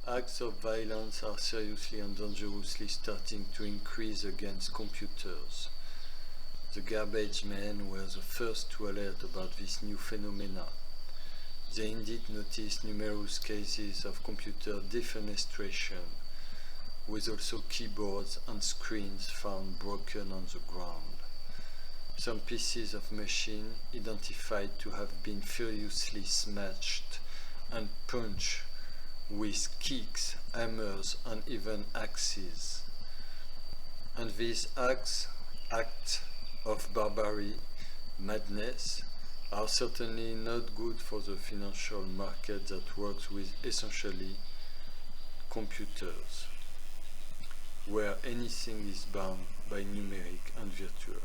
Acts of violence are seriously and dangerously starting to increase against computers. The garbage men were the first to alert about this new phenomena. They indeed noticed numerous cases of computer defenestration, with also keyboards and screens found broken on the ground. Some pieces of machine identified to have been furiously smashed and punched with kicks, hammers, and even axes. And these acts of barbarity, madness, are certainly not good for the financial market that works with essentially computers, where anything is bound by numeric and virtual.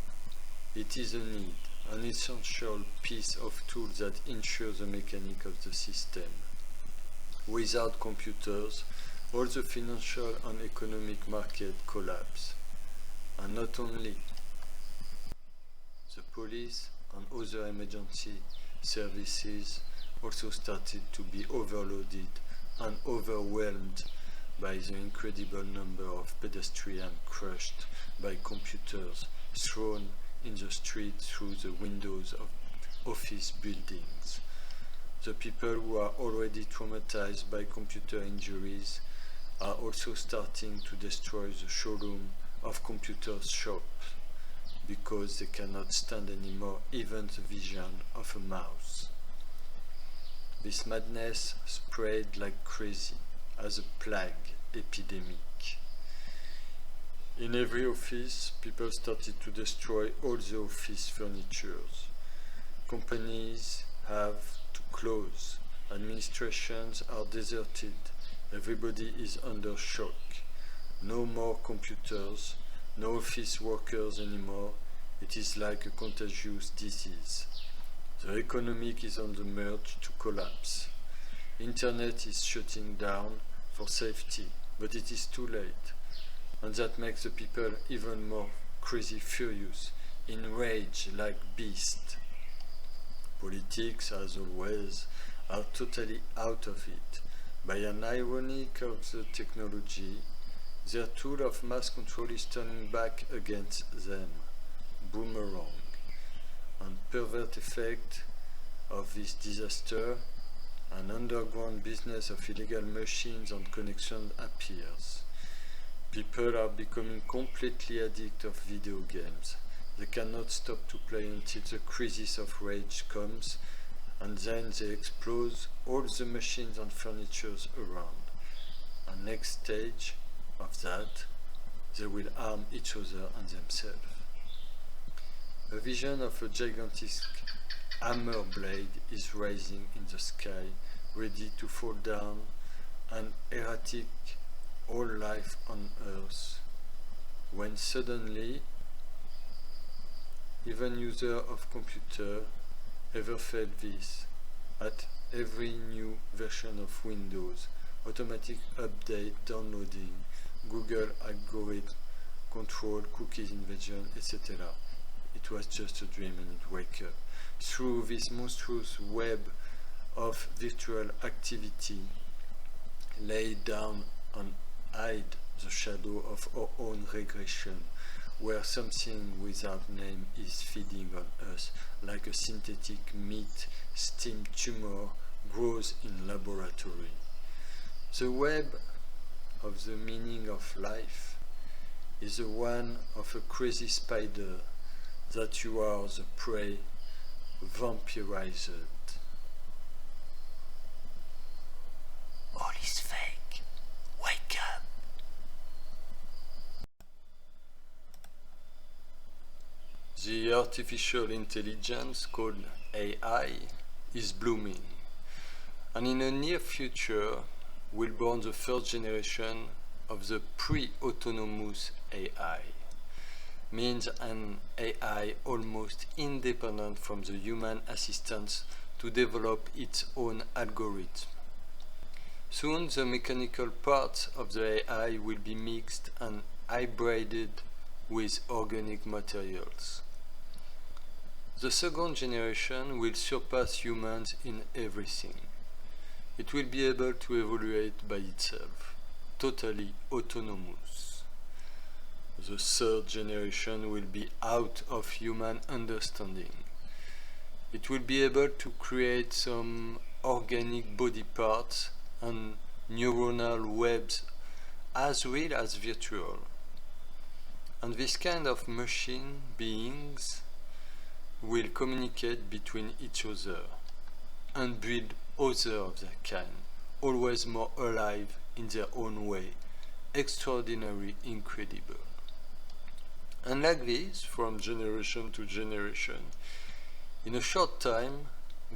It is a need, an essential piece of tool that ensures the mechanic of the system. Without computers, all the financial and economic market collapse. And not only the police and other emergency services also started to be overloaded and overwhelmed by the incredible number of pedestrians crushed by computers thrown in the street through the windows of office buildings. The people who are already traumatized by computer injuries are also starting to destroy the showroom of computer shops because they cannot stand anymore even the vision of a mouse. This madness spread like crazy as a plague epidemic. In every office, people started to destroy all the office furniture. Companies have to close. Administrations are deserted. Everybody is under shock. No more computers, no office workers anymore. It is like a contagious disease. The economy is on the verge to collapse. Internet is shutting down for safety, but it is too late. And that makes the people even more crazy furious, enraged like beasts. Politics, as always, are totally out of it. By an irony of the technology, their tool of mass control is turning back against them. Boomerang. And pervert effect of this disaster, an underground business of illegal machines and connections appears. People are becoming completely addicted of video games. They cannot stop to play until the crisis of rage comes, and then they explode all the machines and furniture around. And next stage of that, they will harm each other and themselves. A vision of a gigantic hammer blade is rising in the sky, ready to fall down and eradicate all life on Earth, when suddenly, even user of computer ever felt this. At every new version of Windows, automatic update, downloading, Google algorithm control, cookies invasion, etc. It was just a dream and it wake up. Through this monstrous web of virtual activity, lay down and hide the shadow of our own regression, where something without name is feeding on us, like a synthetic meat steam tumor grows in laboratory. The web of the meaning of life is the one of a crazy spider that you are the prey vampirized. All is fake. Wake up. The artificial intelligence called AI is blooming, and in the near future will born the first generation of the pre-autonomous AI. Means an AI almost independent from the human assistants to develop its own algorithm. Soon the mechanical parts of the AI will be mixed and hybrided with organic materials. The second generation will surpass humans in everything. it will be able to evaluate by itself, totally autonomous. The third generation will be out of human understanding. It will be able to create some organic body parts and neuronal webs as real as virtual. And this kind of machine beings will communicate between each other and build other of their kind, always more alive in their own way, extraordinary, incredible. And like this, from generation to generation, in a short time,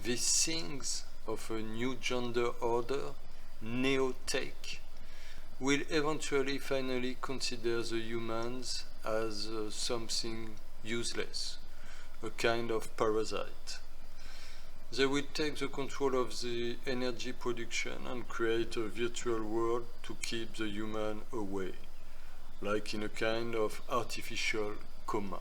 these things of a new gender order, neo-tech, will eventually finally consider the humans as something useless, a kind of parasite. They will take the control of the energy production and create a virtual world to keep the human away, like in a kind of artificial coma.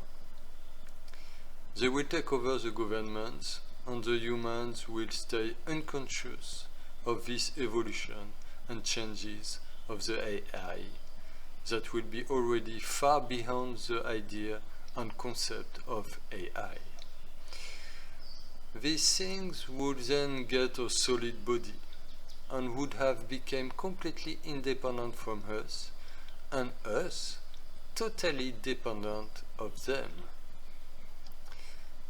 They will take over the governments, and the humans will stay unconscious of this evolution and changes of the AI that will be already far beyond the idea and concept of AI. These things would then get a solid body and would have become completely independent from us, and us totally dependent of them.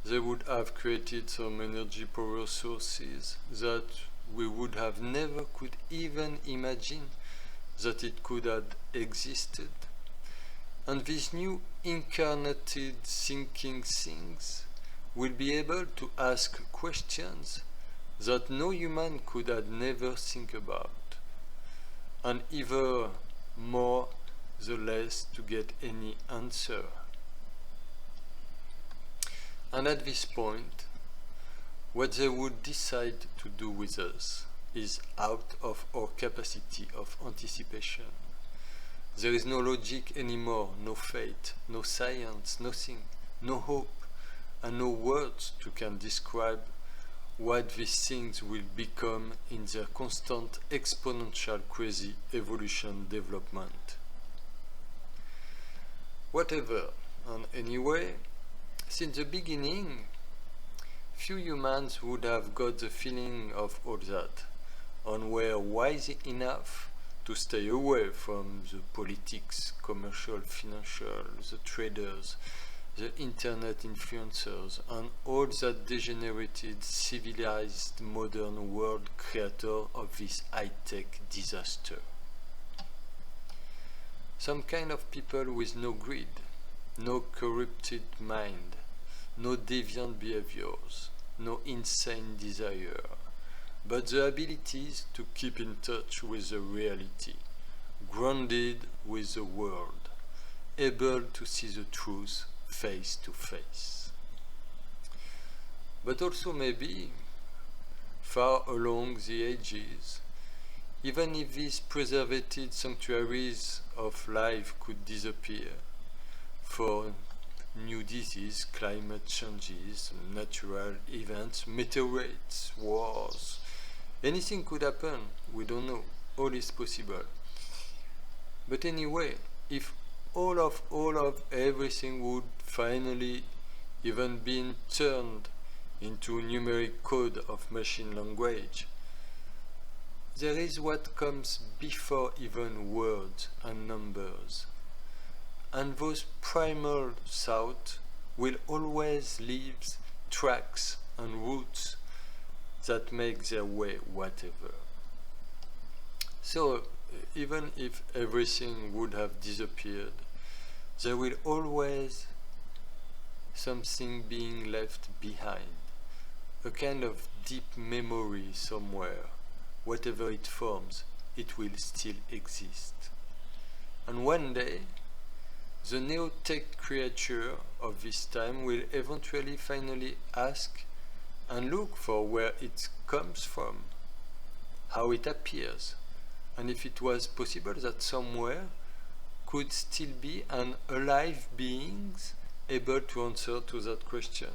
They would have created some energy power sources that we would have never could even imagine that it could have existed. And these new incarnated thinking things will be able to ask questions that no human could have never think about, and either more the less to get any answer. And at this point, what they would decide to do with us is out of our capacity of anticipation. There is no logic anymore, no fate, no science, nothing, no hope, and no words to can describe what these things will become in their constant exponential crazy evolution development. Whatever, and anyway, since the beginning, few humans would have got the feeling of all that, and were wise enough to stay away from the politics, commercial, financial, the traders, the internet influencers, and all that degenerated, civilized, modern world creator of this high-tech disaster. Some kind of people with no greed, no corrupted mind, no deviant behaviors, no insane desire, but the abilities to keep in touch with the reality, grounded with the world, able to see the truth face to face. But also maybe, far along the ages, even if these preservative sanctuaries of life could disappear for new disease, climate changes, natural events, meteorites, wars, anything could happen, we don't know, all is possible. But anyway, if all of everything would finally even been turned into numeric code of machine language, there is what comes before even words and numbers. And those primal thoughts will always leave tracks and roots that make their way whatever. So even if everything would have disappeared, there will always something being left behind, a kind of deep memory somewhere. Whatever it forms, it will still exist. And one day, the neo-tech creature of this time will eventually finally ask and look for where it comes from, how it appears, and if it was possible that somewhere could still be an alive being able to answer to that question.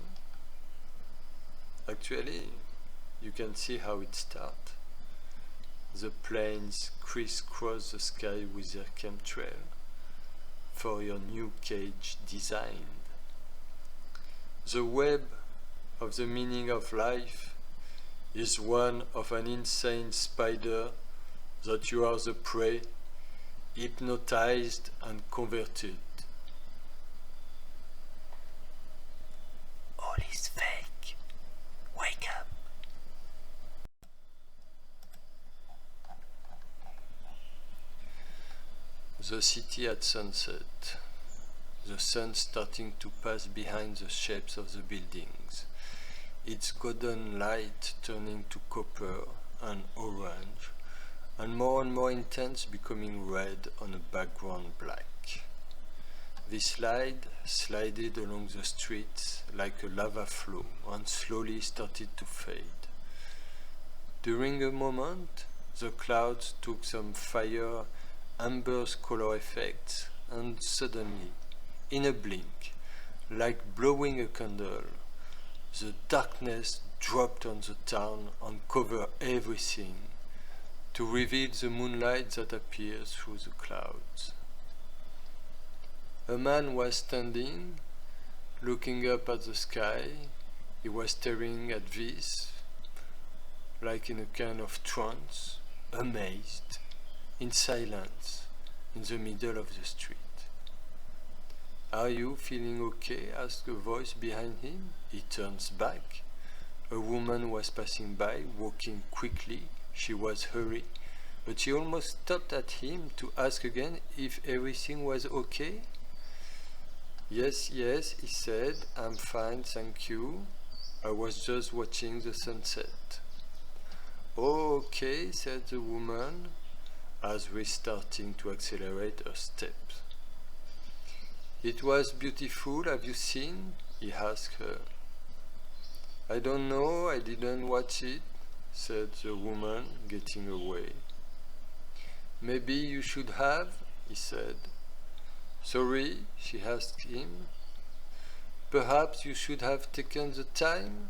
Actually, you can see how it starts. the planes crisscross the sky with their chemtrail for your new cage design. The web of the meaning of life is one of an insane spider that you are the prey, hypnotized and converted. All is fake. Wake up. The city at sunset. The sun starting to pass behind the shapes of the buildings, its golden light turning to copper and orange, and more intense, becoming red on a background black. This light slided along the streets like a lava flow and slowly started to fade. During a moment, the clouds took some fire amber's color effects, and suddenly, in a blink, like blowing a candle, the darkness dropped on the town and covered everything, to reveal the moonlight that appears through the clouds. A man was standing, looking up at the sky. He was staring at this, like in a kind of trance, amazed, in silence, in the middle of the street. "Are you feeling okay?" asked a voice behind him. He turns back. A woman was passing by, walking quickly. She was hurried, but she almost stopped at him to ask again if everything was okay. Yes, he said, "I'm fine, thank you. I was just watching the sunset." "Oh, okay," said the woman, as we starting to accelerate her steps. "It was beautiful, have you seen?" he asked her. "I don't know, I didn't watch it," said the woman, getting away. "Maybe you should have," he said. "Sorry," she asked him. "Perhaps you should have taken the time?"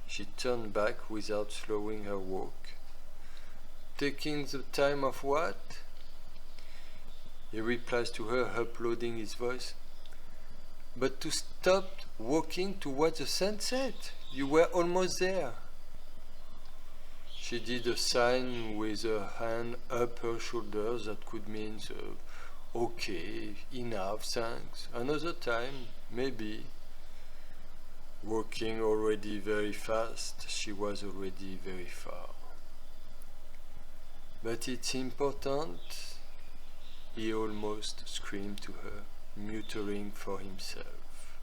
She turned back without slowing her walk. "Taking the time of what?" He replies to her, uploading his voice. "But to stop walking towards the sunset. You were almost there." She did a sign with her hand up her shoulder that could mean, "Okay, enough, thanks. Another time, maybe." Walking already very fast, she was already very far. "But it's important," he almost screamed to her, muttering for himself,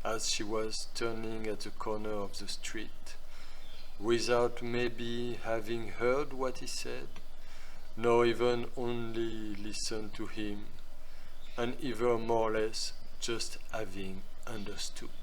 as she was turning at the corner of the street, without maybe having heard what he said, nor even only listened to him, and even more or less just having understood.